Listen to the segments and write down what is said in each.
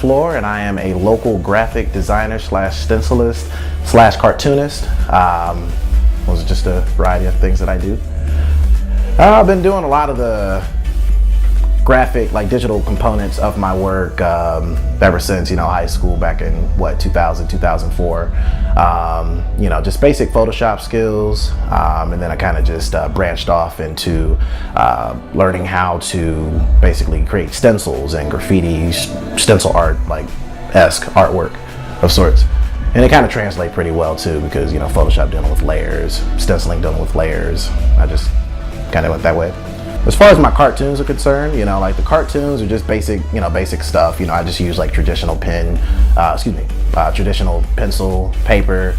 LeFLORE, and I am a local graphic designer slash stencilist slash cartoonist. Those are just a variety of things that I do. I've been doing a lot of the graphic, like digital components of my work ever since, high school back in 2000, 2004. Just basic Photoshop skills, and then I kind of just branched off into learning how to basically create stencils and graffiti, stencil art, like esque artwork of sorts. And it kind of translates pretty well too, because Photoshop dealing with layers, stenciling dealing with layers. I just kind of went that way. As far as my cartoons are concerned, like the cartoons are just basic, basic stuff. I just use like traditional traditional pencil, paper,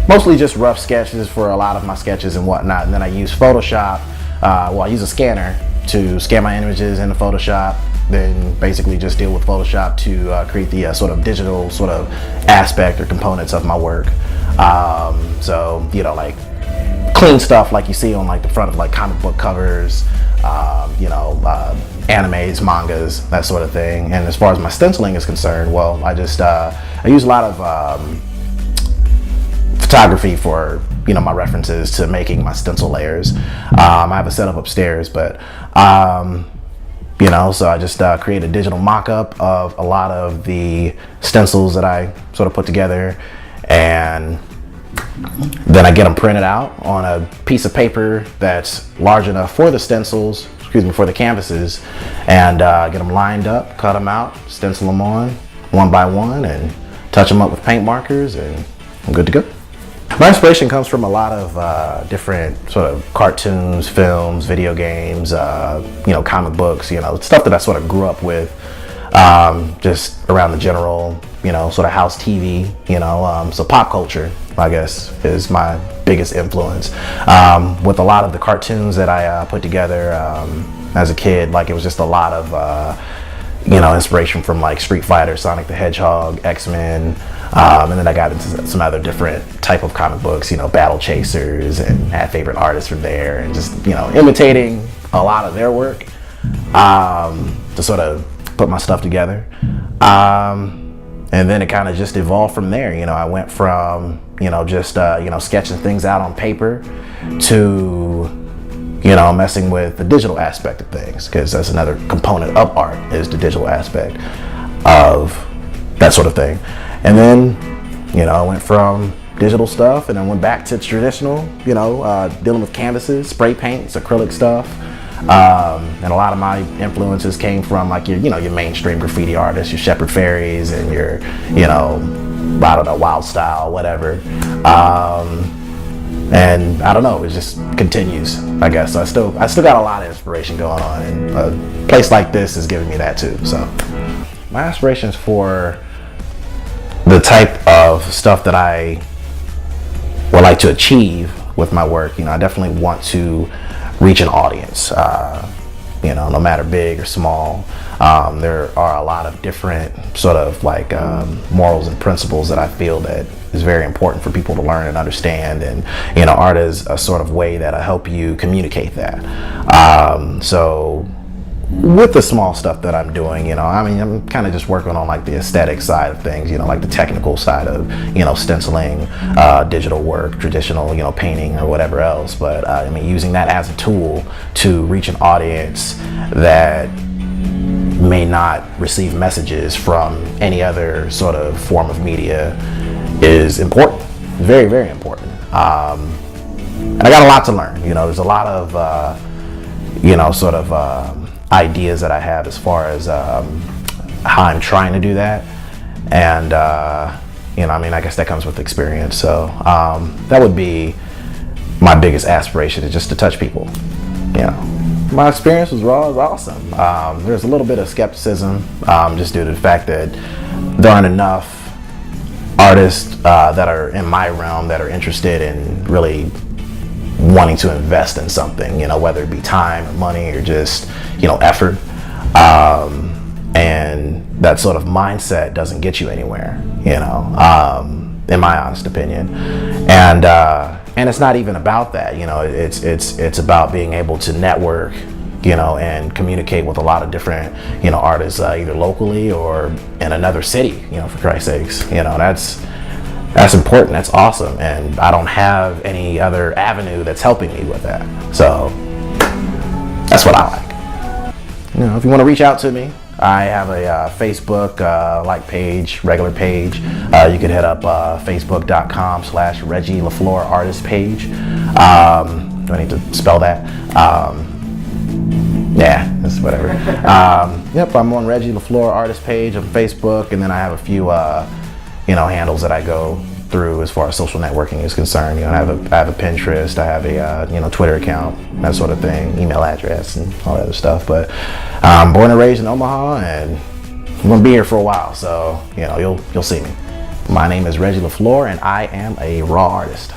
mostly just rough sketches for a lot of my sketches and whatnot. And then I use Photoshop, I use a scanner to scan my images into Photoshop, then basically just deal with Photoshop to create the sort of digital sort of aspect or components of my work. Like clean stuff like you see on like the front of like comic book covers, animes, mangas, that sort of thing. And as far as my stenciling is concerned, well, I use a lot of photography for my references to making my stencil layers. I have a setup upstairs, but so I just create a digital mock-up of a lot of the stencils that I sort of put together, and then I get them printed out on a piece of paper that's large enough for the stencils, for the canvases, and get them lined up, cut them out, stencil them on one by one, and touch them up with paint markers, and I'm good to go. My inspiration comes from a lot of different sort of cartoons, films, video games, comic books, stuff that I sort of grew up with, just around the general, sort of house TV, so pop culture, I guess, is my biggest influence. With a lot of the cartoons that I put together as a kid, like it was just a lot of, inspiration from like Street Fighter, Sonic the Hedgehog, X-Men, and then I got into some other different type of comic books, Battle Chasers, and had favorite artists from there, and just, imitating a lot of their work to sort of put my stuff together. And then it kind of just evolved from there. I went from, just, sketching things out on paper to, messing with the digital aspect of things, because that's another component of art, is the digital aspect of that sort of thing. And then, I went from digital stuff and then went back to traditional, dealing with canvases, spray paints, acrylic stuff. And a lot of my influences came from like your mainstream graffiti artists, your Shepard Fairys and your, I don't know, Wild Style, whatever. And I don't know, it just continues, I guess. So I still got a lot of inspiration going on, and a place like this is giving me that too. So my aspirations for the type of stuff that I would like to achieve with my work, I definitely want to reach an audience, no matter big or small. There are a lot of different sort of like morals and principles that I feel that is very important for people to learn and understand, and art is a sort of way that I help you communicate that. So with the small stuff that I'm doing, I'm kind of just working on like the aesthetic side of things, like the technical side of, stenciling, digital work, traditional, painting or whatever else. But using that as a tool to reach an audience that may not receive messages from any other sort of form of media is important, very, very important. And I got a lot to learn. There's a lot of, ideas that I have as far as how I'm trying to do that, and I guess that comes with experience. So that would be my biggest aspiration, is just to touch people. My experience was awesome. There's a little bit of skepticism, just due to the fact that there aren't enough artists that are in my realm that are interested in really wanting to invest in something, whether it be time or money or just, effort. And that sort of mindset doesn't get you anywhere, in my honest opinion. And it's not even about that, it's about being able to network you know, and communicate with a lot of different, you know, artists, either locally or in another city, you know, for Christ's sakes. You know, that's important. That's awesome. And I don't have any other avenue that's helping me with that. So that's what I like. You know, if you want to reach out to me, I have a Facebook like page, regular page. You could hit up facebook.com/Reggie LeFLORE artist page. Do I need to spell that? Yeah, it's whatever. Yep, I'm on Reggie LeFLORE artist page on Facebook, and then I have a few, you know, handles that I go through as far as social networking is concerned. You know, I have a Pinterest, I have a you know, Twitter account, that sort of thing, email address, and all that other stuff. But I'm born and raised in Omaha, and I'm gonna be here for a while, so you know, you'll see me. My name is Reggie LeFLORE, and I am a raw artist.